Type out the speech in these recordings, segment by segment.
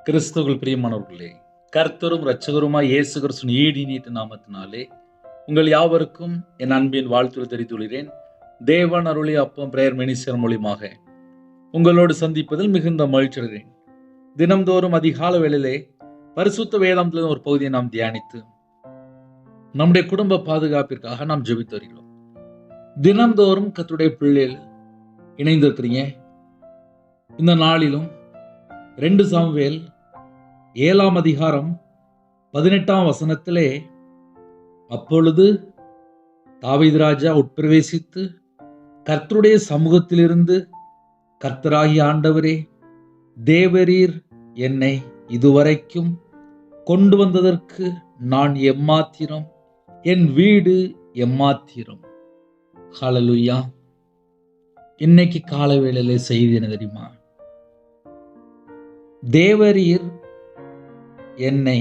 கிறிஸ்துவுக்குள் பிரியமானவர்களே, கர்த்தரும் இரட்சகருமாய் இயேசு கிறிஸ்துவின் ஈடு நீட்ட நாமத்தினாலே உங்கள் யாவருக்கும் என் அன்பின் வாழ்த்துக்களை தெரிவித்துள்ளேன். தேவன் அருளிய அப்பம் பிரேயர் மினிஸ்டர் மூலியமாக உங்களோடு சந்திப்பதில் மிகுந்த மகிழ்ச்சி அடைகிறேன். தினம்தோறும் அதிகால வேளையிலே பரிசுத்த வேதாந்தத்தின் ஒரு பகுதியை நாம் தியானித்து நம்முடைய குடும்ப பாதுகாப்பிற்காக நாம் ஜெபித்து வருகிறோம். தினம்தோறும் கர்த்தருடைய பிள்ளைகள் இணைந்திருக்கிறீங்க. இந்த நாளிலும் 2 சாமுவேல் 7ஆம் அதிகாரம் 18ஆம் வசனத்திலே, அப்பொழுது தாவீது ராஜா உட்பிரவேசித்து கர்த்தருடைய சமூகத்திலிருந்து, கர்த்தராகிய ஆண்டவரே, தேவரீர் என்னை இதுவரைக்கும் கொண்டு வந்ததற்கு நான் எம்மாத்திரம், என் வீடு எம்மாத்திரம். ஹல்லேலூயா. இன்னைக்கு காலை வேளையிலே செய்தி என்ன தெரியுமா? தேவரீர் என்னை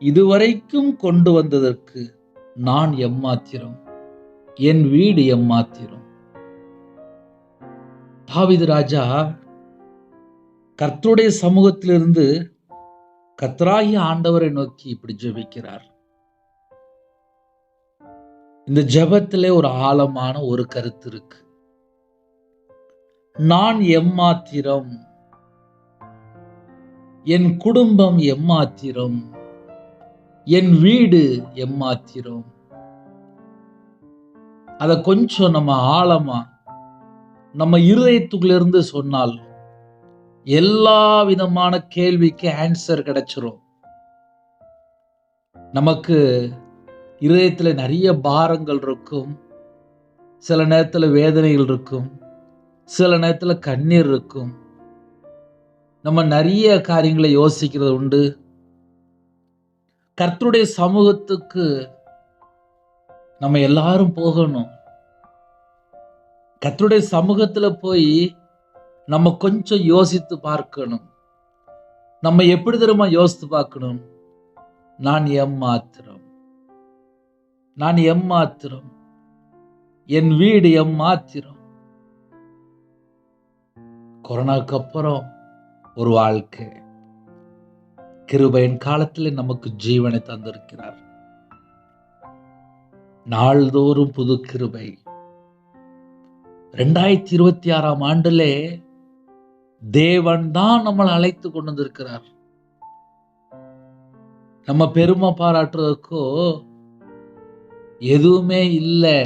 இதுவரைக்கும் கொண்டு வந்ததற்கு நான் எம்மாத்திரம், என் வீடு எம்மாத்திரம். தாவீது ராஜா கர்த்தருடைய சமூகத்திலிருந்து கர்த்தராகிய ஆண்டவரை நோக்கி இப்படி ஜெபிக்கிறார். இந்த ஜெபத்திலே ஒரு ஆழமான ஒரு கருத்து இருக்கு. நான் எம்மாத்திரம், என் குடும்பம் எம்மாத்திரம், என் வீடு எம்மாத்திரம். அத கொஞ்சம் நம்ம ஆழமா நம்ம இருதயத்துக்குள்ளிருந்து சொன்னால் எல்லா விதமான கேள்விக்கு ஆன்சர் கிடைச்சிரும். நமக்கு இருதயத்துல நிறைய பாரங்கள் இருக்கும், சில நேரத்துல வேதனைகள் இருக்கும், சில நேரத்துல கண்ணீர் இருக்கும். நம்ம நிறைய காரியங்களை யோசிக்கிறது உண்டு. கர்த்தருடைய சமூகத்துக்கு நம்ம எல்லாரும் போகணும். கர்த்தருடைய சமூகத்துல போய் நம்ம கொஞ்சம் யோசித்து பார்க்கணும். நம்ம எப்படி தெரியுமா யோசித்து பார்க்கணும்? நான் எம்மாத்திரம், நான் எம்மாத்திரம், என் வீடு எம்மாத்திரம். கொரோனாவுக்கு அப்புறம் ஒரு வாழ்க்கை, கிருபையின் காலத்தில் நமக்கு ஜீவனை தந்திருக்கிறார். நாள்தோறும் புது கிருபை. 2026ஆம் ஆண்டிலே தேவன் தான் நம்மளை அழைத்து கொண்டு வந்திருக்கிறார். நம்ம பெருமை பாராட்டுறதுக்கோ எதுவுமே இல்லை.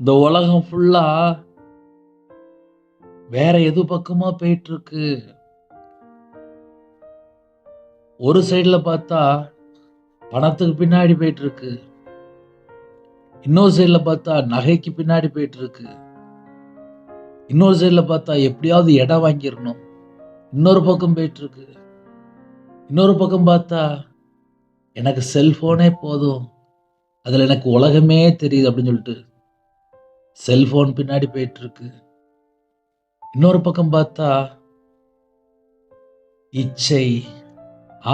இந்த உலகம் ஃபுல்லா வேற எது பக்கமா போயிட்டு இருக்கு. ஒரு சைடுல பார்த்தா பணத்துக்கு பின்னாடி போயிட்டு இருக்கு, இன்னொரு சைடுல பார்த்தா நகைக்கு பின்னாடி போயிட்டு இருக்கு, இன்னொரு சைடுல பார்த்தா எப்படியாவது இடம் வாங்கிடணும், இன்னொரு பக்கம் போயிட்டு இருக்கு, இன்னொரு பக்கம் பார்த்தா எனக்கு செல்போனே போதும், அதுல எனக்கு உலகமே தெரியுது அப்படின்னு சொல்லிட்டு செல்போன் பின்னாடி போயிட்டு இருக்கு. இன்னொரு பக்கம் பார்த்தா இச்சை,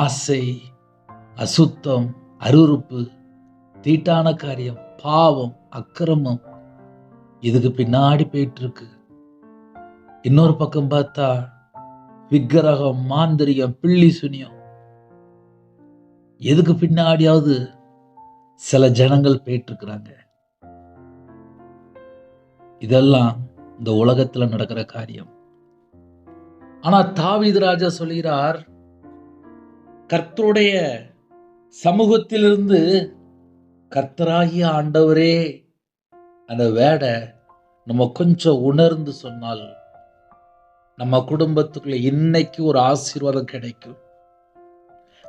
ஆசை, அசுத்தம், அருவருப்பு, தீட்டான காரியம், பாவம், அக்கிரமம், இதுக்கு பின்னாடி போயிட்டு இருக்கு. இன்னொரு பக்கம் பார்த்தா விக்கிரகம், மாந்திரிகம், பில்லி சுனியம், எதுக்கு பின்னாடியாவது சில ஜனங்கள் போயிட்டு இருக்கிறாங்க. இதெல்லாம் இந்த உலகத்துல நடக்கிற காரியம். ஆனா தாவீது ராஜா சொல்கிறார், கர்த்தருடைய சமூகத்திலிருந்து கர்த்தராகிய ஆண்டவரே, அந்த வேடை நம்ம கொஞ்சம் உணர்ந்து சொன்னால் நம்ம குடும்பத்துக்குள்ள இன்னைக்கு ஒரு ஆசீர்வாதம் கிடைக்கும்.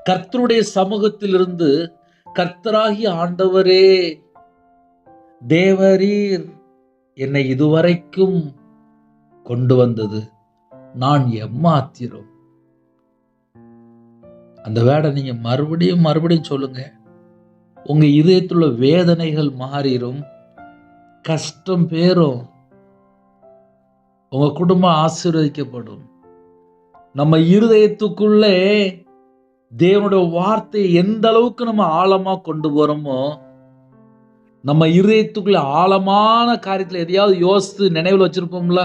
கர்த்தருடைய சமூகத்திலிருந்து கர்த்தராகிய ஆண்டவரே, தேவரீர் என்னை இதுவரைக்கும் கொண்டு வந்தது நான் எம்மாத்திரம். அந்த வேடை நீங்க மறுபடியும் மறுபடியும் சொல்லுங்க. உங்க இதயத்துள்ள வேதனைகள் மாறிடும், கஷ்டம் பேரும், உங்க குடும்பம் ஆசீர்வதிக்கப்படும். நம்ம இருதயத்துக்குள்ளே தேவனுடைய வார்த்தையை எந்த அளவுக்கு நம்ம ஆழமா கொண்டு போறோமோ, நம்ம இருதயத்துக்குள்ள ஆழமான காரியத்துல எதையாவது யோசித்து நினைவில் வச்சிருப்போம்ல,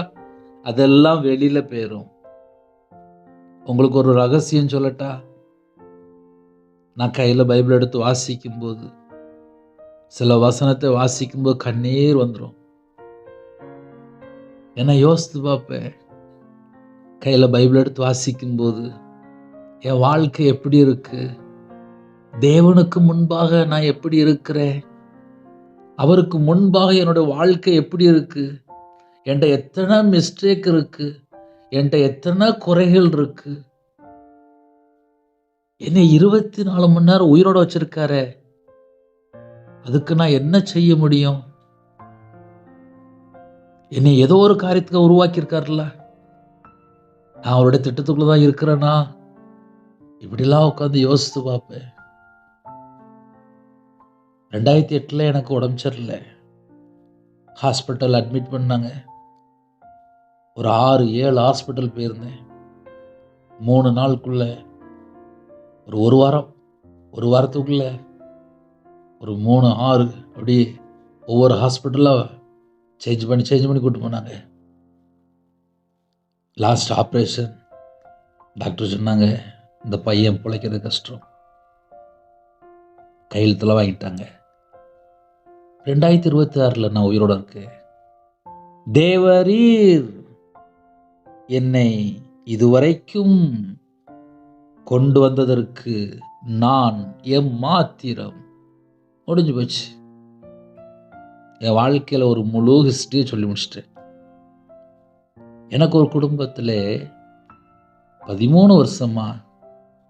அதெல்லாம் வெளியில போயிரும். உங்களுக்கு ஒரு ரகசியம் சொல்லட்டா? நான் கையில் பைபிள் எடுத்து வாசிக்கும்போது, சில வசனத்தை வாசிக்கும்போது கண்ணீர் வந்துடும். என்ன யோசித்து பார்ப்பேன், கையில் பைபிள் எடுத்து வாசிக்கும்போது என் வாழ்க்கை எப்படி இருக்கு, தேவனுக்கு முன்பாக நான் எப்படி இருக்கிறேன், அவருக்கு முன்பாக என்னுடைய வாழ்க்கை எப்படி இருக்கு, என்கிட்ட எத்தனை மிஸ்டேக் இருக்கு, என்கிட்ட எத்தனை குறைகள் இருக்கு. என்னை 24 மணி நேரம் உயிரோட வச்சிருக்காரு, அதுக்கு நான் என்ன செய்ய முடியும்? என்னை ஏதோ ஒரு காரியத்துக்கு உருவாக்கியிருக்காருல்ல, நான் அவருடைய திட்டத்துக்குள்ளதான் இருக்கிறேனா? இப்படிலாம் உட்காந்து யோசித்து பார்ப்பேன். 2008 எனக்கு உடம்பு சரியில்லை, ஹாஸ்பிட்டல் அட்மிட் பண்ணாங்க. ஒரு 6-7 ஹாஸ்பிட்டல் போயிருந்தேன். 3 நாளுக்குள்ள, ஒரு வாரத்துக்குள்ள ஒரு 3-6 அப்படி ஒவ்வொரு ஹாஸ்பிட்டலாக சேஞ்ச் பண்ணி கூட்டு போனாங்க. Last operation. டாக்டர் சொன்னாங்க, இந்த பையன் பிழைக்கிறது கஷ்டம். கையெழுத்தில் வாங்கிட்டாங்க. 2026 நான் உயிரோட இருக்கேன். தேவரீர் என்னை இதுவரைக்கும் கொண்டு வந்ததற்கு நான் எம்மாத்திரம். முடிஞ்சு போச்சு. என் வாழ்க்கையில் ஒரு முழு ஹிஸ்டரியை சொல்லி முடிச்சிட்டேன். எனக்கு ஒரு குடும்பத்தில் 13 வருஷமா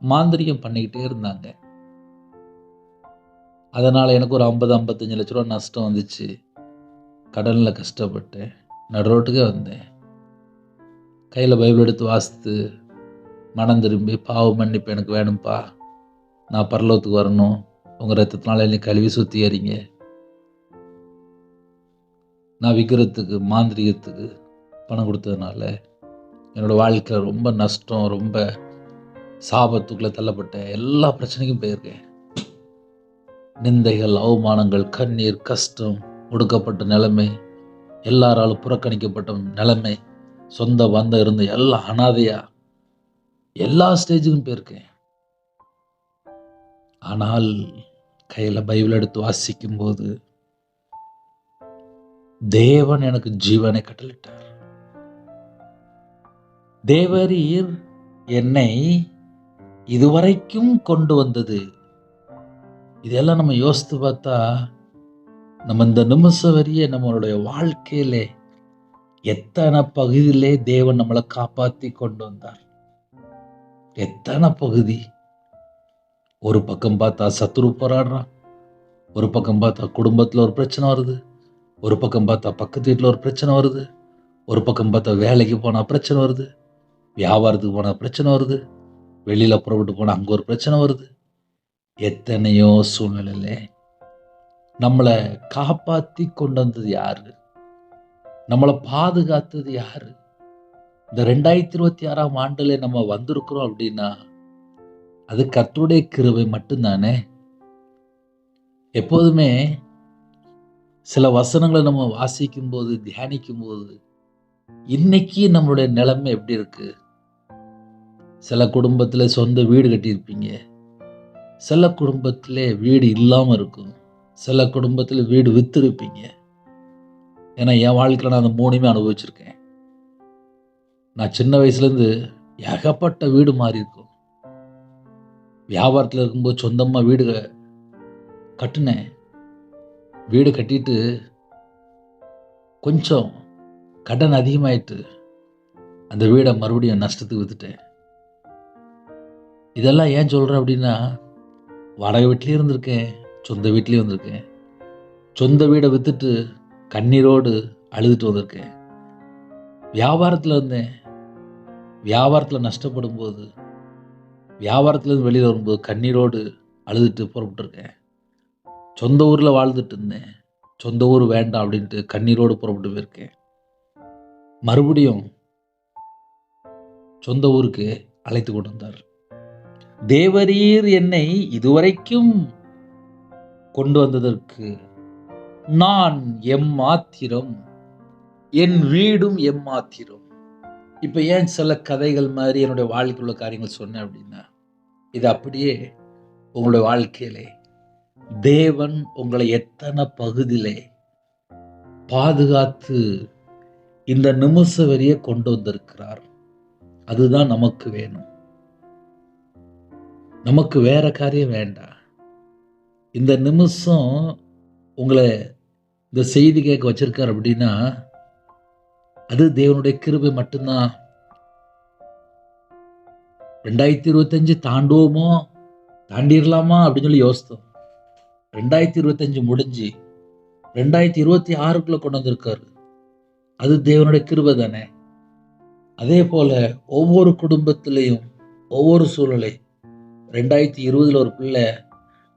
மாந்திரிகம் பண்ணிக்கிட்டே இருந்தாங்க. அதனால் எனக்கு ஒரு 50-55 லட்ச ரூபா நஷ்டம் வந்துச்சு. கடனில் கஷ்டப்பட்டேன், நடுரோட்டுக்கே வந்தேன். கையில் பைபிள் எடுத்து வாசித்து மனம் திரும்பி, பாவ மன்னிப்பு எனக்கு வேணும்ப்பா, நான் பரலோகத்துக்கு வரணும், உங்கள் ரத்தத்தினால என்னை கழுவி சுத்திகரிங்க. நான் விற்கிறதுக்கு மாந்திரிகத்துக்கு பணம் கொடுத்ததுனால என்னோடய வாழ்க்கையில் ரொம்ப நஷ்டம், ரொம்ப சாபத்துக்குள்ளே தள்ளப்பட்டேன். எல்லா பிரச்சனைக்கும் போயிருக்கேன். நிந்தைகள், அவமானங்கள், கண்ணீர், கஷ்டம், ஒடுக்கப்பட்ட நிலைமை, எல்லாராலும் புறக்கணிக்கப்பட்ட நிலைமை, சொந்த பந்தம் இருந்து எல்லாம் அனாதையா எல்லா ஸ்டேஜுக்கும் போயிருக்கேன். ஆனால் கையில் பைபிள் எடுத்து வாசிக்கும் போது தேவன் எனக்கு ஜீவனை கட்டளிட்டார். தேவரீர் என்னை இதுவரைக்கும் கொண்டு வந்தது. இதெல்லாம் நம்ம யோசித்து பார்த்தா, நம்ம இந்த நிமிஷம் வரைய நம்மளுடைய வாழ்க்கையிலே எத்தனை பகுதியிலே தேவன் நம்மளை காப்பாற்றி கொண்டு வந்தார். எத்தனை பகுதி. ஒரு பக்கம் பார்த்தா சத்துரு போராடுறான், ஒரு பக்கம் பார்த்தா குடும்பத்தில் ஒரு பிரச்சனை வருது, ஒரு பக்கம் பார்த்தா பக்கத்து வீட்டில் ஒரு பிரச்சனை வருது, ஒரு பக்கம் பார்த்தா வேலைக்கு போனால் பிரச்சனை வருது, வியாபாரத்துக்கு போனால் பிரச்சனை வருது, வெளியில் புறப்பட்டு போனால் அங்கே ஒரு பிரச்சனை வருது. எத்தனையோ சூழ்நிலையில நம்மளை காப்பாற்றி கொண்டு வந்தது யாரு? நம்மளை பாதுகாத்தது யாரு? இந்த 2026ஆம் ஆண்டுல நம்ம வந்திருக்கிறோம் அப்படின்னா அது கர்த்தருடைய கிருபை மட்டும்தானே. எப்போதுமே சில வசனங்களை நம்ம வாசிக்கும் போது, தியானிக்கும் போது, இன்னைக்கு நம்மளுடைய நிலைமை எப்படி இருக்கு? சில குடும்பத்தில் சொந்த வீடு கட்டியிருப்பீங்க, சில குடும்பத்தில் வீடு இல்லாமல் இருக்கும், சில குடும்பத்தில் வீடு விற்றுருப்பீங்க. ஏன்னா என் வாழ்க்கையில் நான் அந்த 3மே அனுபவிச்சிருக்கேன். நான் சின்ன வயசுலேருந்து ஏகப்பட்ட வீடு மாறி இருக்கும். வியாபாரத்தில் இருக்கும்போது சொந்தமாக வீடு கட்டினேன். வீடு கட்டிட்டு கொஞ்சம் கடன் அதிகமாயிட்டு அந்த வீடை மறுபடியும் நஷ்டத்துக்கு விற்றுட்டேன். இதெல்லாம் ஏன் சொல்கிறேன் அப்படின்னா, வாடகை வீட்லேயும் இருந்திருக்கேன், சொந்த வீட்லேயும் வந்திருக்கேன். சொந்த வீடை விற்றுட்டு கண்ணீரோடு அழுதுட்டு வந்திருக்கேன். வியாபாரத்தில் இருந்தேன், வியாபாரத்தில் நஷ்டப்படும் போது, வியாபாரத்துலேருந்து வெளியில் வரும்போது கண்ணீரோடு அழுதுட்டு புறப்பட்டுருக்கேன். சொந்த ஊரில் வாழ்ந்துட்டு இருந்தேன், சொந்த ஊர் வேண்டாம் அப்படின்ட்டு கண்ணீரோடு புறப்பட்டு போயிருக்கேன். மறுபடியும் சொந்த ஊருக்கு அழைத்து கொண்டு வந்தார். தேவரீர் என்னை இதுவரைக்கும் கொண்டு வந்ததற்கு நான் எம்மாத்திரம், என் வீடும் எம்மாத்திரம். இப்போ ஏன் சில கதைகள் மாதிரி என்னுடைய வாழ்க்கையுள்ள காரியங்கள் சொன்னேன் அப்படின்னா, இது அப்படியே உங்களுடைய வாழ்க்கையிலே தேவன் உங்களை எத்தனை பகுதியிலே பாதுகாத்து இந்த நிமிஷம் வரைய கொண்டு வந்திருக்கிறார். அதுதான் நமக்கு வேணும். நமக்கு வேற காரியம் வேண்டாம். இந்த நிமிஷம் உங்களை இந்த செய்தி கேட்க வச்சிருக்கார் அப்படின்னா, அது தேவனுடைய கிருபை மட்டும்தான். 2025 தாண்டுவோமோ, தாண்டிடலாமா அப்படின்னு சொல்லி யோசித்தோம். 2025 முடிஞ்சு 2026க்குள்ள கொண்டு வந்திருக்காரு. அது தேவனுடைய கிருபை தானே. அதே போல ஒவ்வொரு குடும்பத்திலையும் ஒவ்வொரு சூழ்நிலை. 2020 ஒரு பிள்ளை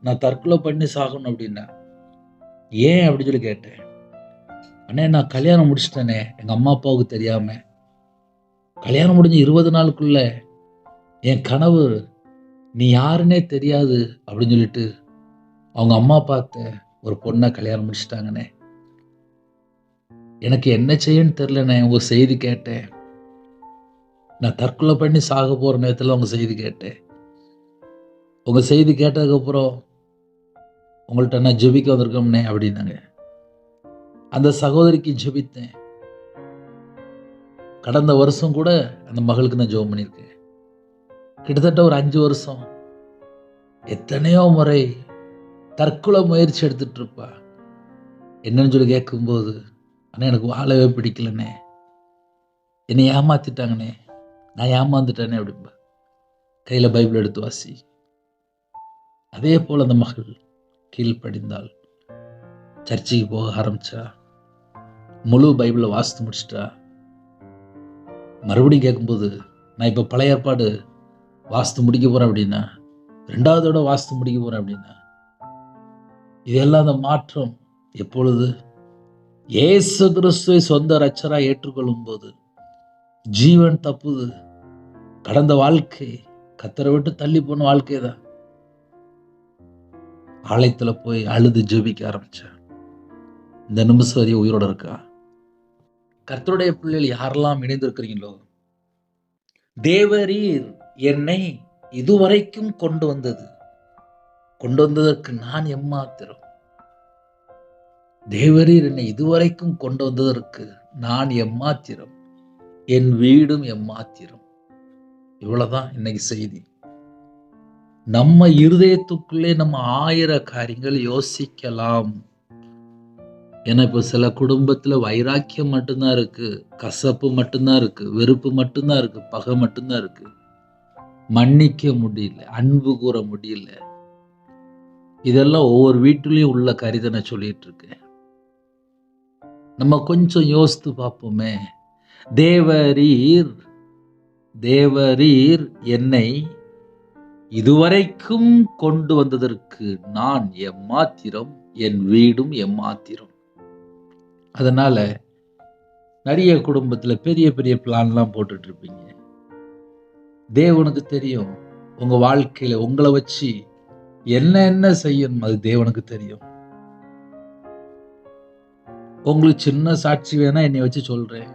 நான் தற்கொலை பண்ணி சாகணும் அப்படின்னா, ஏன் அப்படின்னு சொல்லி கேட்டேன். அண்ணே நான் கல்யாணம் முடிச்சிட்டேனே எங்க அம்மா அப்பாவுக்கு தெரியாம. கல்யாணம் முடிஞ்சு 20 நாளுக்குள்ள என் கனவு நீ யாருன்னே தெரியாது அப்படின்னு சொல்லிட்டு அவங்க அம்மா பார்த்த ஒரு பொண்ணை கல்யாணம் முடிச்சிட்டாங்கண்ணே. எனக்கு என்ன செய்யன்னு தெரியலண்ணே. உங்க செய்தி கேட்டேன். நான் தற்கொலை பண்ணி சாக போற நேரத்தில் உங்க செய்தி கேட்டேன். உங்க செய்தி கேட்டதுக்கப்புறம் உங்கள்கிட்ட நான் ஜெபிக்க வந்திருக்கோம்னே அப்படின்னாங்க. அந்த சகோதரிக்கு ஜெபித்தேன். கடந்த வருஷம் கூட அந்த மகளுக்கு நான் ஜெபம் பண்ணியிருக்கேன். கிட்டத்தட்ட ஒரு 5 வருஷம் எத்தனையோ முறை தற்கொலை முயற்சி எடுத்துட்டு இருப்பா. என்னன்னு சொல்லி கேட்கும்போது, அண்ணா எனக்கு வாழவே பிடிக்கலண்ணே, என்னை ஏமாத்திட்டாங்கண்ணே, நான் ஏமாந்துட்டேனே அப்படின்பா. கையில் பைபிள் எடுத்து வாசி. அதே போல் அந்த மகள் கீழ்ப்படிந்தாள். சர்ச்சுக்கு போக ஆரம்பிச்சா. முழு பைபிளை வாசித்து முடிச்சிட்டா. மறுபடியும் கேட்கும்போது, நான் இப்போ பழைய ஏற்பாடு வாசித்து முடிக்க போகிறேன் அப்படின்னா, 2வதோட வாசித்து முடிக்க போகிறேன் அப்படின்னா, இதெல்லாம் அந்த மாற்றம் எப்பொழுது இயேசு கிறிஸ்துவை சொந்த இரட்சகராய் ஏற்றுக்கொள்ளும் போது ஜீவன் தப்புது. கடந்த வாழ்க்கை கத்தரை விட்டு தள்ளி போன வாழ்க்கை தான். ஆலயத்துல போய் அழுது ஜெபிக்க ஆரம்பிச்சேன். இந்த நிமிஷம் வரையும் உயிரோட இருக்கா. கர்த்தருடைய பிள்ளைகள் யாரெல்லாம் இணைந்திருக்கிறீங்களோ, தேவரீர் என்னை இதுவரைக்கும் கொண்டு வந்ததற்கு நான் எம்மாத்திரம். தேவரீர் என்னை இதுவரைக்கும் கொண்டு வந்ததற்கு நான் எம்மாத்திரம், என் வீடும் எம்மாத்திரம். இவ்வளவுதான் இன்னைக்கு செய்தி. நம்ம இருதயத்துக்குள்ளே நம்ம 1000 காரியங்கள் யோசிக்கலாம். ஏன்னா இப்போ சில குடும்பத்துல வைராக்கியம் மட்டும்தான் இருக்கு, கசப்பு மட்டும்தான் இருக்கு, வெறுப்பு மட்டும்தான் இருக்கு, பகை மட்டும்தான் இருக்கு. மன்னிக்க முடியல, அன்பு கூற முடியல. இதெல்லாம் ஒவ்வொரு வீட்டிலையும் உள்ள காரியத்தை நான் சொல்லிட்டு இருக்கேன். நம்ம கொஞ்சம் யோசித்து பார்ப்போமே. தேவரீர் என்னை இதுவரைக்கும் கொண்டு வந்ததற்கு நான் எம்மாத்திரம், என் வீடும் எம்மாத்திரம். அதனால நிறைய குடும்பத்துல பெரிய பெரிய பிளான்லாம் போட்டுட்டு இருப்பீங்க. தேவனுக்கு தெரியும் உங்க வாழ்க்கையில உங்களை வச்சு என்ன செய்யணும், அது தேவனுக்கு தெரியும். உங்களுக்கு சின்ன சாட்சி வேணா என்னை வச்சு சொல்றேன்.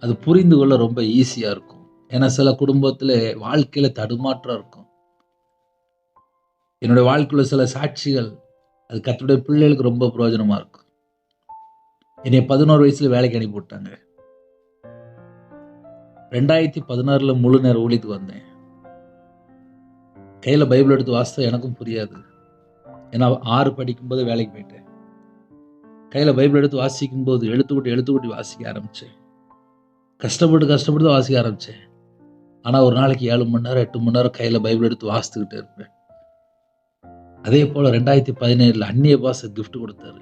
அது புரிந்து கொள்ள ரொம்ப ஈஸியா இருக்கும். ஏன்னா சில குடும்பத்துல வாழ்க்கையில தடுமாற்றம் இருக்கும். என்னுடைய வாழ்க்கையில சில சாட்சிகள் அது கர்த்தருடைய பிள்ளைகளுக்கு ரொம்ப பிரயோஜனமா இருக்கும். என்னை 11 வயசுல வேலைக்கு அனுப்பி விட்டாங்க. 2016 முழு நேர ஊழியத்துக்கு வந்தேன். கையில பைபிள் எடுத்து வாசித்தா எனக்கும் புரியாது. ஏன்னா 6 படிக்கும்போது வேலைக்கு போயிட்டேன். கையில பைபிள் எடுத்து வாசிக்கும் போது எழுத்துக்கூட்டி வாசிக்க ஆரம்பிச்சேன். கஷ்டப்பட்டு வாசிக்க ஆரம்பிச்சேன். ஆனா ஒரு நாளைக்கு 7 மணி நேரம் 8 மணி நேரம் கையில பைபிள் எடுத்து வாசித்துக்கிட்டே இருப்பேன். அதே போல 2017 அந்நிய பாஷை கிஃப்ட் கொடுத்தாரு.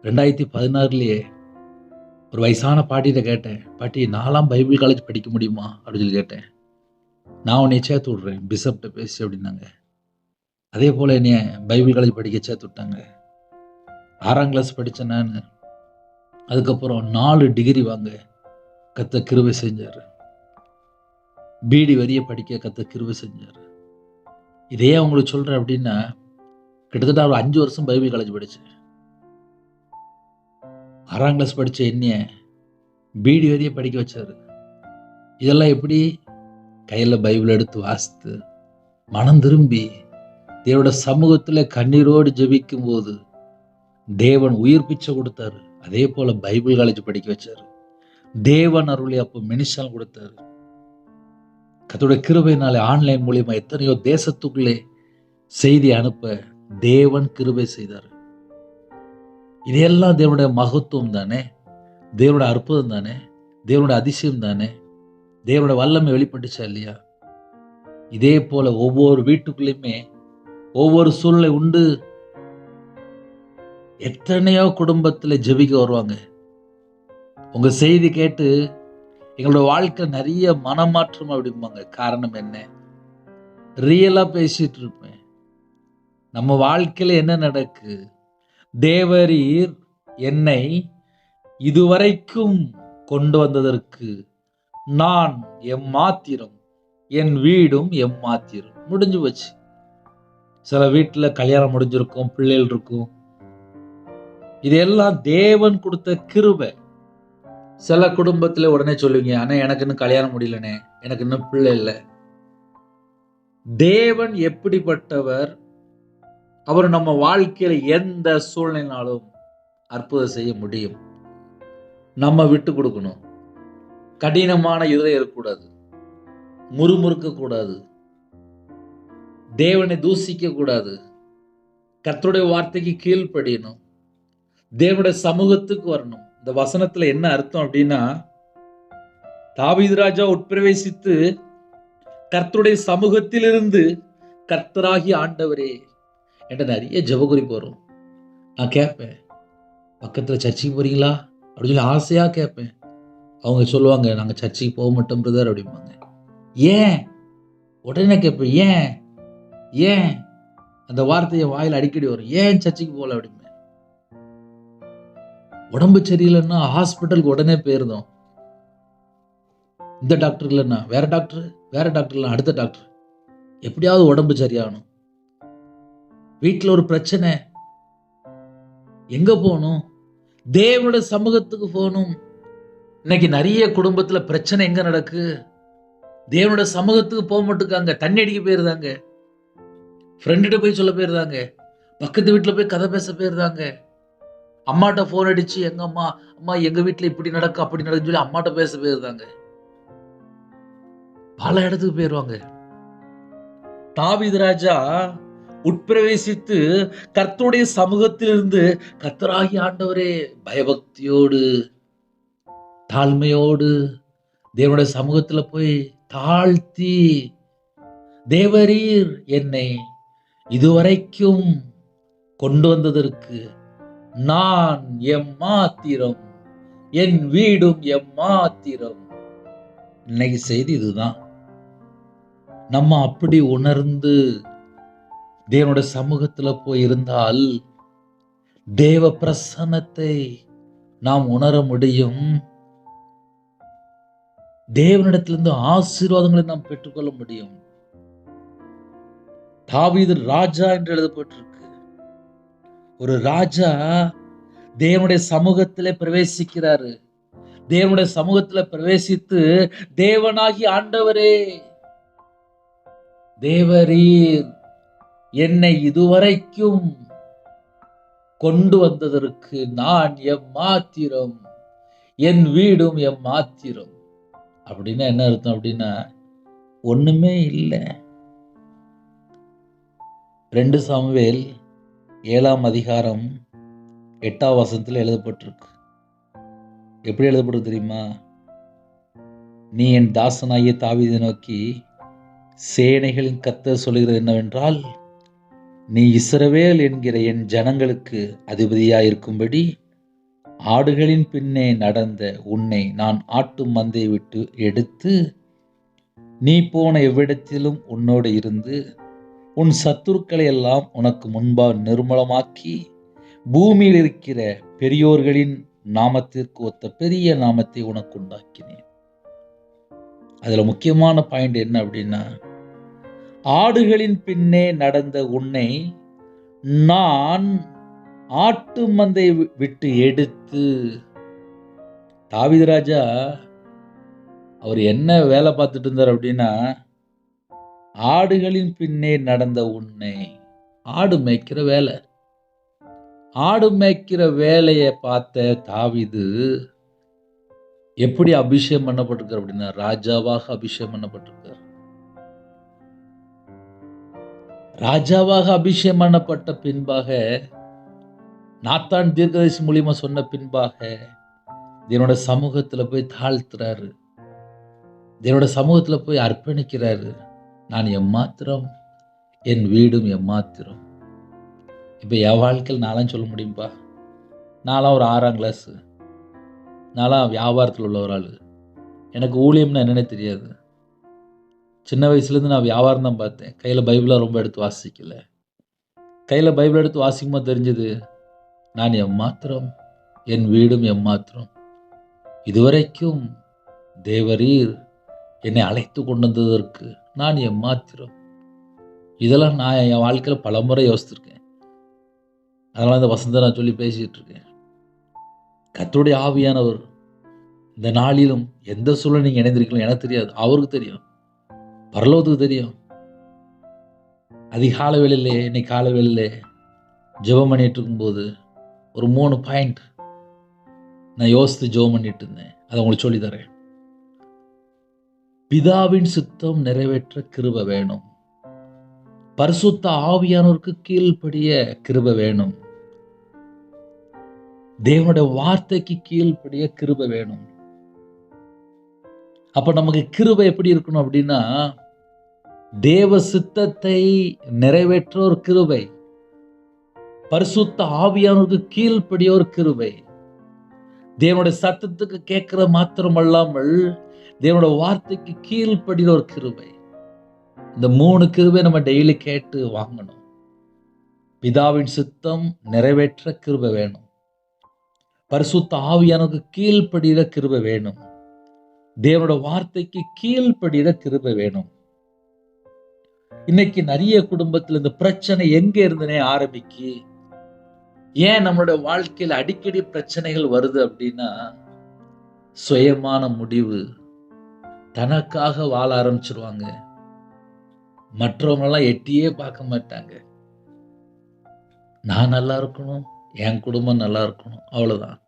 2016 ஒரு வயசான பாட்டிகிட்ட கேட்டேன், பாட்டி நான்லாம் பைபிள் காலேஜ் படிக்க முடியுமா அப்படின்னு சொல்லி கேட்டேன். நான் உன்னை சேர்த்து விட்றேன் பிஷப்ட்ட பேசி அப்படின்னாங்க. அதே போல என்னைய பைபிள் காலேஜ் படிக்க சேர்த்து விட்டாங்க. 6ஆம் கிளாஸ் படித்தேன் நான். அதுக்கப்புறம் 4 டிகிரி வாங்க கர்த்தர் கிருபை செஞ்சாரு. பிடி வரிய படிக்க கர்த்தர் கிருபை செஞ்சாரு. இதையே உங்களுக்கு சொல்றேன் அப்படின்னா, கிட்டத்தட்ட ஒரு 5 வருஷம் பைபிள் காலேஜ் படித்தேன். 6ஆம் கிளாஸ் படித்த என்னைய பிடி வரிய படிக்க வச்சாரு. இதெல்லாம் எப்படி? கையில் பைபிள் எடுத்து வாசித்து மனம் திரும்பி தேவனோட சமூகத்தில் கண்ணீரோடு ஜெபிக்கும் போது தேவன் உயிர் பிச்சை கொடுத்தாரு. அதே போல பைபிள் காலேஜ் படிக்க வச்சாரு. தேவன் அருளை அப்போ மினிஷன் கொடுத்தாரு. கர்த்தருடைய கிருபையினாலே ஆன்லைன் மூலியமா எத்தனையோ தேசத்துக்குள்ளே செய்தி அனுப்ப தேவன் கிருபை செய்தார். இதெல்லாம் தேவனுடைய மகத்துவம் தானே, தேவனுடைய அற்புதம் தானே, தேவனுடைய அதிசயம் தானே, தேவனுடைய வல்லமை வெளிப்பட்டுச்சா இல்லையா? இதே போல ஒவ்வொரு வீட்டுக்குள்ளேயுமே ஒவ்வொரு சூழ்நிலை உண்டு. எத்தனையோ குடும்பத்தில் ஜெபிக்க வருவாங்க. உங்க செய்தி கேட்டு எங்களோட வாழ்க்கை நிறைய மனமாற்றம் அப்படிம்பாங்க. காரணம் என்ன? ரியலா பேசிட்டு இருப்பேன். நம்ம வாழ்க்கையில என்ன நடக்கு? தேவரீர் என்னை இதுவரைக்கும் கொண்டு வந்ததற்கு நான் எம்மாத்திரம், என் வீடும் எம்மாத்திரம். முடிஞ்சு போச்சு. சில வீட்டில் கல்யாணம் முடிஞ்சிருக்கும், பிள்ளைகள் இருக்கும். இதெல்லாம் தேவன் கொடுத்த கிருபை. சில குடும்பத்தில் உடனே சொல்லுவீங்க, ஆனா எனக்கு இன்னும் கல்யாணம் முடியலனே, எனக்கு இன்னும் பிள்ளை இல்லை. தேவன் எப்படிப்பட்டவர்? அவர் நம்ம வாழ்க்கையில எந்த சூழ்நிலைனாலும் அற்புதம் செய்ய முடியும். நம்ம விட்டு கொடுக்கணும். கடினமான இதயம் இருக்கக்கூடாது, முறுமுறுக்க கூடாது, தேவனை தூசிக்க கூடாது, கர்த்தருடைய வார்த்தைக்கு கீழ்ப்படியணும், தேவனுடைய சமூகத்துக்கு வரணும். இந்த வசனத்துல என்ன அர்த்தம் அப்படின்னா, தாவீது ராஜா உட்பிரவேசித்து கர்த்தருடைய சமூகத்திலிருந்து கர்த்தராகி ஆண்டவரே என்ற நிறைய ஜெபக்குறிப்பு வரும். நான் கேட்பேன், பக்கத்துல சர்ச்சுக்கு போறீங்களா அப்படின்னு சொல்லி ஆசையா கேட்பேன். அவங்க சொல்லுவாங்க, நாங்க சர்ச்சுக்கு போக மாட்டோம் பிரதர் அப்படிம்பாங்க. ஏன்? உடனே கேட்பேன், ஏன் ஏன்? அந்த வார்த்தையை வாயில் அடிக்கடி வரும், ஏன் சர்ச்சுக்கு போகல அப்படிம்பேன். உடம்பு சரியில்லைன்னா ஹாஸ்பிட்டலுக்கு உடனே போயிருந்தோம். இந்த டாக்டர் இல்லைன்னா வேற டாக்டர், வேற டாக்டர் இல்லைன்னா அடுத்த டாக்டர். எப்படியாவது உடம்பு சரியாகணும். வீட்டில் ஒரு பிரச்சனை, எங்க போகணும்? தேவனுடைய சமூகத்துக்கு போகணும். இன்னைக்கு நிறைய குடும்பத்துல பிரச்சனை எங்க நடக்கு? தேவனுடைய சமூகத்துக்கு போக மாட்டுக்காங்க, தண்ணி அடிக்க போயிருந்தாங்க, ஃப்ரெண்ட போய் சொல்ல போயிருந்தாங்க, பக்கத்து வீட்டுல போய் கதை பேச போயிருந்தாங்க, அம்மாட்ட போன் அடிச்சு எங்க அம்மா அம்மா எங்க வீட்டுல இப்படி நடக்கு அப்படி நடக்குன்னு சொல்லி அம்மாட்ட பேச போயிருந்தாங்க. பல இடத்துக்கு போயிருவாங்க. தாவீது ராஜா உட்பிரவேசித்து கர்த்தருடைய சமூகத்திலிருந்து கர்த்தராகி ஆண்டவரே பயபக்தியோடு தாழ்மையோடு தேவனுடைய சமூகத்துல போய் தாழ்த்தி, தேவரீர் என்னை இதுவரைக்கும் கொண்டு வந்ததற்கு நான் எம்மாத்திரம், என் வீடும் எம்மாத்திரம். இன்னைக்கு செய்தி இதுதான். நம்ம அப்படி உணர்ந்து தேவனுடைய சமூகத்துல போய் இருந்தால் தேவ பிரசன்னத்தை நாம் உணர முடியும். தேவனிடத்திலிருந்து ஆசீர்வாதங்களை நாம் பெற்றுக்கொள்ள முடியும். தாவீது ராஜா என்று எழுதப்பட்டிருக்கு. ஒரு ராஜா தேவனுடைய சமூகத்திலே பிரவேசிக்கிறாரு. தேவனுடைய சமூகத்துல பிரவேசித்து, தேவனாகி ஆண்டவரே தேவரீர் என்னை இதுவரைக்கும் கொண்டு வந்ததற்கு நான் எம்மாத்திரம், என் வீடும் எம்மாத்திரம். அப்படின்னா என்ன அர்த்தம்? அப்படின்னா ஒண்ணுமே இல்லை. 2 சாமுவேல் 7ஆம் அதிகாரம் 8ஆம் வசனத்தில் எழுதப்பட்டிருக்கு. எப்படி எழுதப்பட்டிருக்கு தெரியுமா? நீ என் தாசனாகிய தாவீதை நோக்கி, சேனைகளின் கர்த்தர் சொல்கிறது என்னவென்றால், நீ இஸ்ரவேல் என்கிற என் ஜனங்களுக்கு அதிபதியாயிருக்கும்படி ஆடுகளின் பின்னே நடந்த உன்னை நான் ஆட்டு மந்தையை விட்டு எடுத்து, நீ போன எவ்விடத்திலும் உன்னோடு இருந்து உன் சத்துருக்களை எல்லாம் உனக்கு முன்பாக நிர்மூலமாக்கி, பூமியில் இருக்கிற பெரியோர்களின் நாமத்திற்கு ஒத்த பெரிய நாமத்தை உனக்கு உண்டாக்கினேன். அதுல முக்கியமான பாயிண்ட் என்ன அப்படின்னா, ஆடுகளின் பின்னே நடந்த உன்னை நான் ஆட்டு மந்தை விட்டு எடுத்து. தாவீது ராஜா அவர் என்ன வேலை பார்த்துட்டு இருந்தார் அப்படின்னா, ஆடுகளின் பின்னே நடந்த உன்னை. ஆடு மேய்க்கிற வேலை. ஆடு மேய்க்கிற வேலைய பார்த்த தாவீது எப்படி அபிஷேகம் பண்ணப்பட்டிருக்கார் அப்படின்னா, ராஜாவாக அபிஷேகம் பண்ணப்பட்டிருக்கார். ராஜாவாக அபிஷேகம் பண்ணப்பட்ட பின்பாக, நாத்தான் தீர்க்கதரிசி மூலியமா சொன்ன பின்பாக, என்னோட சமூகத்துல போய் தாழ்த்துறாரு. என்னோட சமூகத்துல போய் அர்ப்பணிக்கிறாரு. நான் எம்மாத்திரம், என் வீடும் எம்மாத்திரம். இப்ப என் வாழ்க்கையில் நான்லாம் சொல்ல முடியும்பா. நான்லாம் ஒரு 6ஆம் கிளாஸ். நான்லாம் வியாபாரத்தில் உள்ள ஒரு ஆள். எனக்கு ஊழியம்னா என்னன்னே தெரியாது. சின்ன வயசுலேருந்து நான் வியாபாரம் தான் பார்த்தேன். கையில் பைபிளாக ரொம்ப எடுத்து வாசிக்கல. கையில் பைபிள் எடுத்து வாசிக்கும்போது தெரிஞ்சது, நான் எம்மாத்திரம், என் வீடும் எம்மாத்திரம். இதுவரைக்கும் தேவரீர் என்னை அழைத்து கொண்டு வந்ததற்கு நான் எம்மாத்திரம். இதெல்லாம் நான் என் வாழ்க்கையில் பல முறை யோசித்திருக்கேன். அதனால இந்த வசந்த நான் சொல்லி பேசிட்டு இருக்கேன். கர்த்தருடைய ஆவியானவர் இந்த நாளிலும் எந்த சூழல் நீங்க இணைந்திருக்கலாம் எனக்கு தெரியாது, அவருக்கு தெரியும், பரலோகத்துக்கு தெரியும். அதிகாலை வேளையிலே, இன்னைக்கு காலை வேளையிலே ஜெபம் பண்ணிட்டு இருக்கும்போது ஒரு 3 பாயிண்ட் நான் யோசித்து ஜெபம் பண்ணிட்டு இருந்தேன். அதை உங்களுக்கு சொல்லி தரேன். பிதாவின் சித்தம் நிறைவேற்ற கிருபை வேணும். பரிசுத்த ஆவியானவருக்கு கீழ்ப்படிய கிருபை வேணும். தேவனுடைய வார்த்தைக்கு கீழ்ப்படிய கிருபை வேணும். அப்ப நமக்கு கிருபை எப்படி இருக்கணும் அப்படின்னா, தேவ சித்தத்தை நிறைவேற்ற ஒரு கிருபை, பரிசுத்த ஆவியானவருக்கு கீழ்ப்படிய ஒரு கிருபை, தேவனுடைய சத்தத்துக்கு கேட்கிற மாத்திரம் அல்லாமல் தேவனுடைய வார்த்தைக்கு கீழ்ப்படிய ஒரு கிருபை. இந்த 3 கிருபை நம்ம டெய்லி கேட்டு வாங்கணும். பிதாவின் சித்தம் நிறைவேற்ற கிருபை வேணும். பரிசுத்த ஆவியானவருக்கு கீழ்ப்படிகிற கிருபை வேணும். தேவனோட வார்த்தைக்கு கீழ்ப்படிகிற கிருபை வேணும். இன்னைக்கு நிறைய குடும்பத்தில் இந்த பிரச்சனை எங்க இருந்துனே ஆரம்பிக்கு, ஏன் நம்மளோட வாழ்க்கையில் அடிக்கடி பிரச்சனைகள் வருது அப்படின்னா, சுயமான முடிவு, தனக்காக வாழ ஆரம்பிச்சிருவாங்க. மற்றவங்கெல்லாம் எட்டியே பார்க்க மாட்டாங்க. நான் நல்லா இருக்கணும், என் குடும்பம் நல்லா இருக்கணும், அவ்வளவுதான்.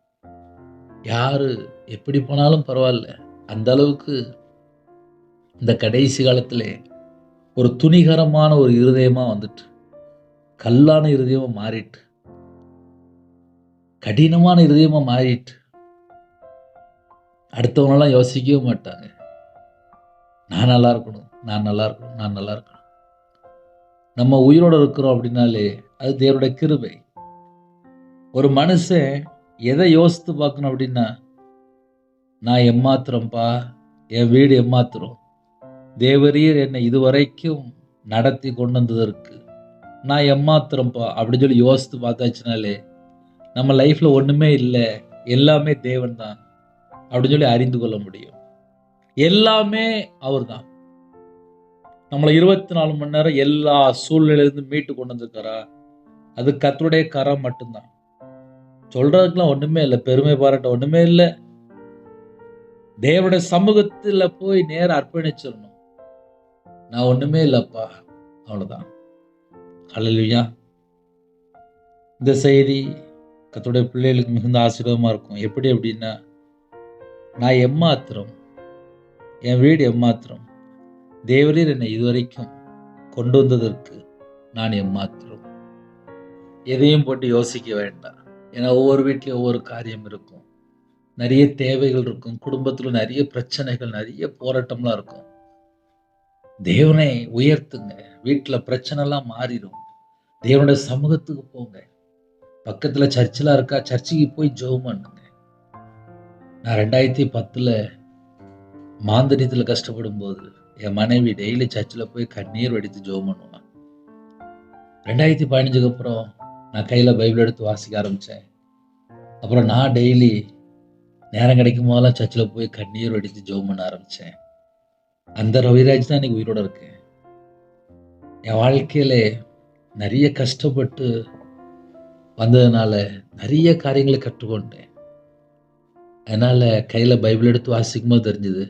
யாரு எப்படி போனாலும் பரவாயில்ல. அந்த அளவுக்கு இந்த கடைசி காலத்திலே ஒரு துணிகரமான ஒரு இருதயமா வந்துட்டு, கல்லான இருதயமா மாறிட்டு, கடினமான இருதயமா மாறிட்டு, அடுத்தவங்களாம் யோசிக்கவே மாட்டாங்க. நான் நல்லா இருக்கணும், நான் நல்லா இருக்கணும், நான் நல்லா இருக்கணும். நம்ம உயிரோட இருக்கிறோம் அப்படின்னாலே அது தேவனுடைய கிருபை. ஒரு மனுஷன் எதை யோசித்து பார்க்கணும் அப்படின்னா, நான் எம்மாத்திரம்பா, என் வீடு எம்மாத்திரம், தேவரீர் என்னை இதுவரைக்கும் நடத்தி கொண்டு வந்ததற்கு நான் எம்மாத்திரம்பா அப்படின்னு சொல்லி யோசித்து பார்த்தாச்சுனாலே நம்ம லைஃப்ல ஒண்ணுமே இல்லை, எல்லாமே தேவன் தான் அப்படின்னு சொல்லி அறிந்து கொள்ள முடியும். எல்லாமே அவர் தான். நம்மளை 24 மணி நேரம் எல்லா சூழ்நிலையிலிருந்து மீட்டு கொண்டு வந்திருக்காரா, அது கர்த்தருடைய கரம் மட்டும்தான். சொல்றதுக்கெல்லாம் ஒண்ணுமே இல்லை, பெருமை பாராட்ட ஒண்ணுமே இல்லை. தேவனுடைய சமூகத்துல போய் நேர அர்ப்பணிச்சிடணும். நான் ஒண்ணுமே இல்லப்பா, அவ்வளவுதான். ஹல்லேலூயா. இந்த செய்தி கர்த்தருடைய பிள்ளைகளுக்கு மிகுந்த ஆசீர்வாதமா இருக்கும். எப்படி அப்படின்னா, நான் எம்மாத்திரம், என் வீடு எம்மாத்திரம், தேவரீர் என்னை இதுவரைக்கும் கொண்டு வந்ததற்கு நான் எம்மாத்திரம். எதையும் போட்டு யோசிக்க வேண்டாம். ஏன்னா ஒவ்வொரு வீட்லயும் ஒவ்வொரு காரியம் இருக்கும், நிறைய தேவைகள் இருக்கும், குடும்பத்துல நிறைய பிரச்சனைகள், நிறைய போராட்டம்லாம் இருக்கும். தேவனை உயர்த்துங்க. வீட்டுல பிரச்சனை எல்லாம் மாறிடும். தேவனுடைய சமூகத்துக்கு போங்க. பக்கத்துல சர்ச்செல்லாம் இருக்கா, சர்ச்சுக்கு போய் ஜெபம் பண்ணுங்க. நான் 2010 மாந்தரியத்துல கஷ்டப்படும் போது என் மனைவி டெய்லி சர்ச்சில் போய் கண்ணீர் வடித்து ஜெபம் பண்ணுவான். 2015 அப்புறம் நான் கையில பைபிள் எடுத்து வாசிக்க ஆரம்பிச்சேன். அப்புறம் நான் டெய்லி நேரம் கிடைக்கும் போதெல்லாம் சர்ச்சில் போய் கண்ணீர் வடித்து ஜெபம் பண்ண ஆரம்பிச்சேன். அந்த ரவிராஜ் தான் இன்னைக்கு உயிரோட இருக்கு. என் வாழ்க்கையில நிறைய கஷ்டப்பட்டு வந்ததுனால நிறைய காரியங்களை கற்றுக்கொண்டேன். அதனால கையில பைபிள் எடுத்து வாசிக்கும் போது தெரிஞ்சது,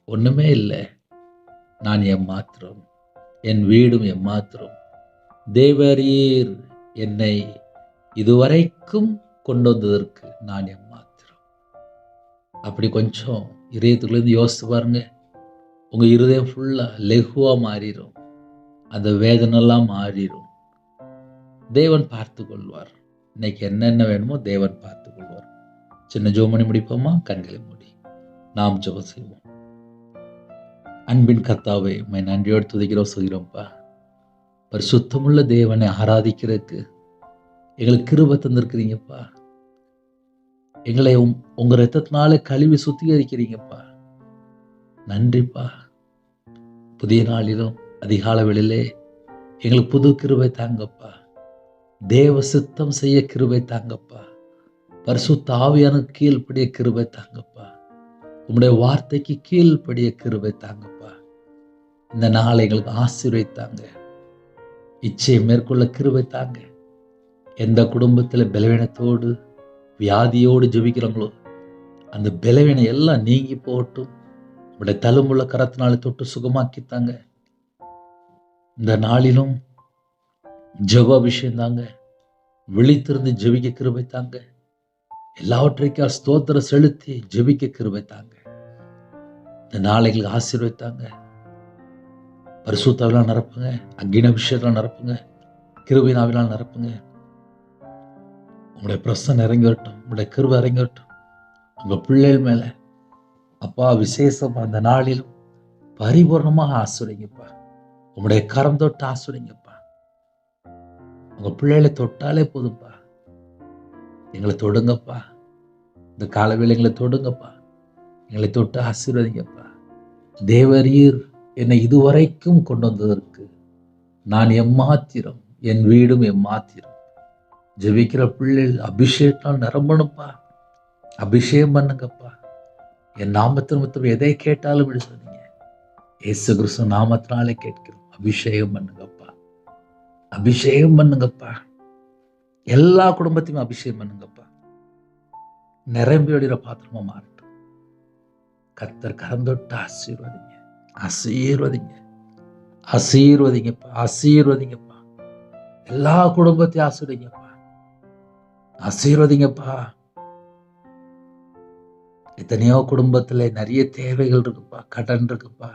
ஒண்ணுமே இல்லை. நான் எம்மாத்திரம், என் வீடும் எம்மாத்திரம். தேவரீர் என்னை இதுவரைக்கும் கொண்டு வந்ததற்கு நான் எம்மாத்திரம். அப்படி கொஞ்சம் இதயத்துக்குள்ளேருந்து யோசித்து பாருங்க. உங்க இருதயம் ஃபுல்லா லெகுவா மாறிடும். அந்த வேதனைலாம் மாறிடும். தேவன் பார்த்து கொள்வார். இன்னைக்கு என்னென்ன வேணுமோ தேவன் பார்த்து கொள்வார். சின்ன ஜெபம் பண்ணி முடிப்போமா? கண்களை மூடி நாம் ஜெபம் செய்வோம். அன்பின் கர்த்தாவே, உம்மை நன்றியோடு துதிக்கிறோம், சொல்கிறோம்ப்பா. பரிசுத்தமுள்ள தேவனை ஆராதிக்கிறதுக்கு எங்களுக்கு கிருபை தந்திருக்கிறீங்கப்பா. எங்களை உங்க ரத்தத்தினால கழுவி சுத்திகரிக்கிறீங்கப்பா. நன்றிப்பா. புதிய நாளிலும் அதிகால வேளையிலே எங்களுக்கு புது கிருபை தாங்கப்பா. தேவ சித்தம் செய்ய கிருபை தாங்கப்பா. பரிசுத்த ஆவியானுக்கு கீழ்ப்படிய கிருபை தாங்கப்பா. உம்முடைய வார்த்தைக்கு கீழ்ப்படிய கிருபை தாங்கப்பா. இந்த நாளை எங்களுக்கு ஆசீர்வதித்தாங்க. இச்சையை மேற்கொள்ள கிருபை தாங்க. எந்த குடும்பத்தில் பலவீனத்தோடு வியாதியோடு ஜெபிக்கிறாங்களோ அந்த பலவீனம் எல்லாம் நீங்கி போகட்டும். உடைய தழும்புள்ள கரத்தினால தொட்டு சுகமாக்கித்தாங்க. இந்த நாளிலும் ஜெப அபிஷேகம் தாங்க. விழித்திருந்து ஜெபிக்க கிருபை தாங்க. எல்லாவற்றைக்கும் ஸ்தோத்திரம் செலுத்தி ஜெபிக்க கிருபை தாங்க. இந்த நாளைகளுக்கு ஆசீர்வதித்தாங்க. பரிசுத்தாவினால் நிரப்புங்க. அக்கினி அபிஷேகத்தால் நிரப்புங்க. கிருபையினால் நிரப்புங்க. உங்களுடைய பிரசன்னம் இறங்கி வரட்டும். உங்களுடைய கிருபை இறங்கி வரட்டும். உங்க பிள்ளைகள் மேல அப்பா விசேஷமா அந்த நாளிலும் பரிபூர்ணமாக ஆசீர்வதிங்கப்பா. உங்களுடைய கரம் தொட்டு ஆசீர்வதிங்கப்பா. உங்க பிள்ளைகளை தொட்டாலே போதும்பா. எங்களை தொடுங்கப்பா. இந்த காலவேளை எங்களை தொடுங்கப்பா. எங்களை தொட்டு ஆசீர்வதிங்கப்பா. தேவரீர் என்னை இதுவரைக்கும் கொண்டு வந்ததற்கு நான் எம்மாத்திரம், என் வீடும் எம்மாத்திரம். ஜெபிக்கிற பிள்ளைகள் அபிஷேகத்தால் நிரம்பணும்ப்பா. அபிஷேகம் பண்ணுங்கப்பா. என் நாமத்தின் மொத்தம் எதை கேட்டாலும் இப்படி சொன்னீங்க. இயேசு கிறிஸ்து நாமத்தினாலே கேட்கிறோம். அபிஷேகம் பண்ணுங்கப்பா. அபிஷேகம் பண்ணுங்கப்பா. எல்லா குடும்பத்தையும் அபிஷேகம் பண்ணுங்கப்பா. நிரம்பி வடிகிற பாத்திரமா மாறட்டும். கர்த்தர் கரந்தொட்டு ஆசீர்வதிங்க. ஆசீர்வதிங்க. ஆசீர்வதிங்கப்பா. ஆசீர்வதிங்கப்பா. எல்லா குடும்பத்தையும் ஆசீர்வதிங்கப்பா. ஆசீர்வதிங்கப்பா. எத்தனையோ குடும்பத்துல நிறைய தேவைகள் இருக்குப்பா. கடன் இருக்குப்பா.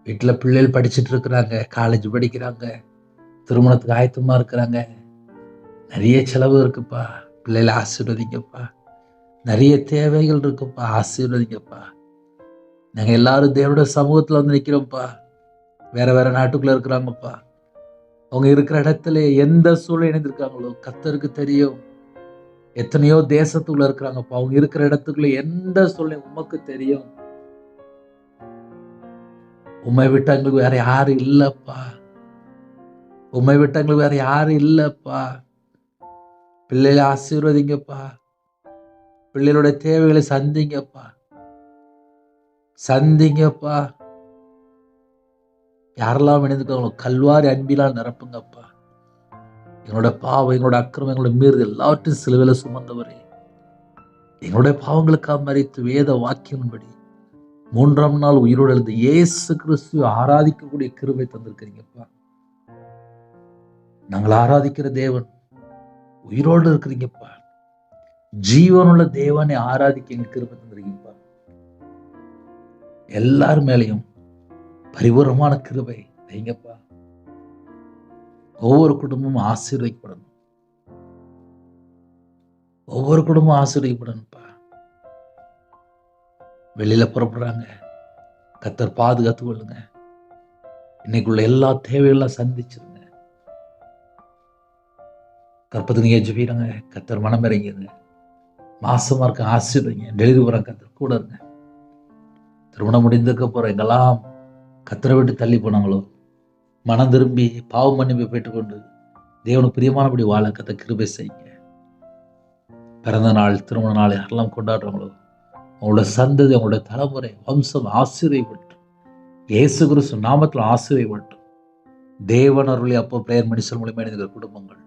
வீட்டுல பிள்ளைகள் படிச்சுட்டு இருக்கிறாங்க, காலேஜ் படிக்கிறாங்க, திருமணத்துக்கு ஆயத்தமா இருக்கிறாங்க. நிறைய செலவு இருக்குப்பா. பிள்ளைகளை ஆசீர்வதிங்கப்பா. நிறைய தேவைகள் இருக்குப்பா. ஆசீர்வதிங்கப்பா. நாங்க எல்லாரும் தேவனுடைய சமூகத்துல வந்து நிக்கிறோம்ப்பா. வேற வேற நாட்டுக்குள்ள இருக்கிறாங்கப்பா. அவங்க இருக்கிற இடத்துல எந்த சூழல் இணைந்திருக்காங்களோ கர்த்தருக்கு தெரியும். எத்தனையோ தேசத்துக்குள்ள இருக்கிறாங்கப்பா. அவங்க இருக்கிற இடத்துக்குள்ள எந்த சூழ்நிலை உமக்கு தெரியும். உம்மை விட்டு எங்களுக்கு வேற யாரும் இல்லப்பா. உம்மை விட்டு எங்களுக்கு வேற யாரும் இல்லப்பா. பிள்ளைகளை ஆசீர்வதிங்கப்பா. பிள்ளைகளுடைய தேவைகளை சந்திங்கப்பா. சந்திங்கப்பா. யாரெல்லாம் இணைந்துக்காங்களோ கல்வாரி அன்பினால் நிரப்புங்கப்பா. எங்களோட பாவம், எங்களோட அக்கிரமம், எங்களோட மீறுதல் எல்லாவற்றையும் சிலுவையில சுமந்தவரே, எங்களுடைய பாவங்களுக்காக மரித்து வேத வாக்கியம்படி 3ஆம் நாள் உயிரோடு எழுந்து இயேசு கிறிஸ்துவை ஆராதிக்கக்கூடிய கிருபை தந்திருக்கிறீங்கப்பா. நாங்கள் ஆராதிக்கிற தேவன் உயிரோடு இருக்கிறீங்கப்பா. ஜீவனுள்ள தேவனை ஆராதிக்க எங்களுக்கு கிருபை தந்திருக்கீங்கப்பா. எல்லார் மேலையும் பரிபூர்ணமான கிருபை வைங்கப்பா. ஒவ்வொரு குடும்பமும் ஆசீர்வதிக்கப்படணும். ஒவ்வொரு குடும்பமும் ஆசீர்வதிக்கப்படணும்ப்பா. வெளியில புறப்படுறாங்க, கர்த்தர் பாதுகாத்து கொள்ளுங்க. இன்னைக்குள்ள எல்லா தேவைகள்லாம் சந்திச்சிருங்க. கற்பத்துக்கு நீங்க ஜெபிக்கிறாங்க, கர்த்தர் மனம் இறங்கிருங்க. மாசமா இருக்க ஆசீர்வதிங்க. டெலிவரி போறாங்க, கர்த்தர் கூட இருங்க. திருமணம் முடிந்ததுக்கு அப்புறம் எங்கெல்லாம் கர்த்தரை விட்டு தள்ளி போனாங்களோ மனம் திரும்பி பாவ மன்னிப்பை பெற்றுக்கொண்டு தேவனுக்கு பிரியமானபடி வாழ கர்த்தர் கிருபை செய்யுங்க. பிறந்த நாள், திருமண நாள் யாரெல்லாம் கொண்டாடுறாங்களோ அவங்களோட சந்ததி, அவங்களோட தலைமுறை, வம்சம் ஆசீர்வதிக்கப்படும். இயேசு கிறிஸ்து நாமத்தில் ஆசீர்வதிக்கப்படும். தேவன் அருளை அப்போ பிரேயர் மனுஷன் மூலியமா இணைந்த குடும்பங்கள்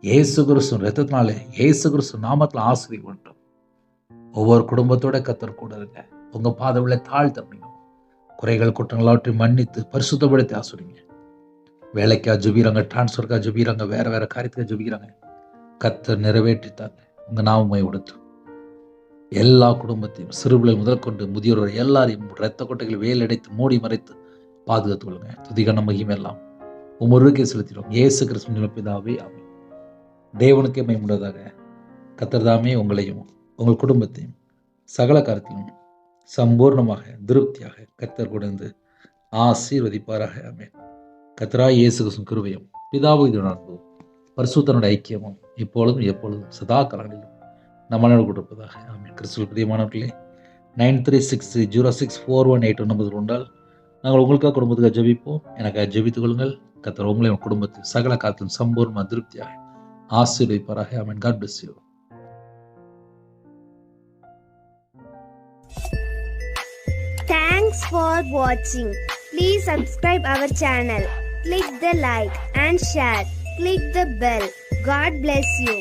இயேசு கிறிஸ்து ரத்தத்தினாலே, இயேசு கிறிஸ்து நாமத்தில் ஆசீர்வதிக்கப்படும். ஒவ்வொரு குடும்பத்தோட கர்த்தர் கூட இருங்க. உங்கள் பாதவில தாழ்த்தப்படியும் குறைகள் குற்றங்களாவற்றையும் மன்னித்து பரிசுத்தப்படுத்தி ஆசுறீங்க. வேலைக்கா ஜெபிக்கிறாங்க, டிரான்ஸ்ஃபருக்கா ஜெபிக்கிறாங்க, வேற வேற காரியத்துக்காக ஜெபிக்கிறாங்க. கர்த்தர் நிறைவேற்றித்தாங்க. உங்கள் நாமமை கொடுத்து எல்லா குடும்பத்தையும் சிறுபிள்ளை முதல் கொண்டு முதியோர் எல்லாரையும் இரத்த கொட்டைகள் வேல் அடைத்து மூடி மறைத்து பாதுகாத்துக் கொள்ளுங்க. துதிகன மகிமை எல்லாம் உமருக்கே செலுத்திடுவோம். இயேசு கிறிஸ்துவின் பிதாவே ஆமென். தேவனுக்கே மகிமையுண்டாதாக. கர்த்தர் தாமே உங்களையும் உங்கள் குடும்பத்தையும் சகல காரியத்திலும் சம்பூர்ணமாக திருப்தியாக கர்த்தர் கொடுத்து ஆசீர்வதிப்பாராக. ஆமென். கர்த்தராகிய இயேசு கிறிஸ்துவின் கிருபையும் பிதாவுடைய அன்பும் பரிசுத்தனுடைய ஐக்கியமும் இப்பொழுதும் எப்பொழுதும் சதா காலங்களிலும் நம்மளோடு கொடுப்பதாக. ஆமென். கிறிஸ்துவில் பிரியமானவர்களே, 93606418 நம்பர் கொண்டால் நாங்கள் உங்களுக்காக குடும்பத்துக்காக ஜெபிப்போம். எனக்காக ஜெபித்துக் கொள்ளுங்கள். கர்த்தர் உங்களையும் குடும்பத்தில் சகல காலத்திலும் சம்பூர்ண திருப்தியாக ஆசீர்வதிப்பாராக. ஆமென். God bless you. Thanks for watching. Please subscribe our channel. Click the like and share. Click the bell. God bless you.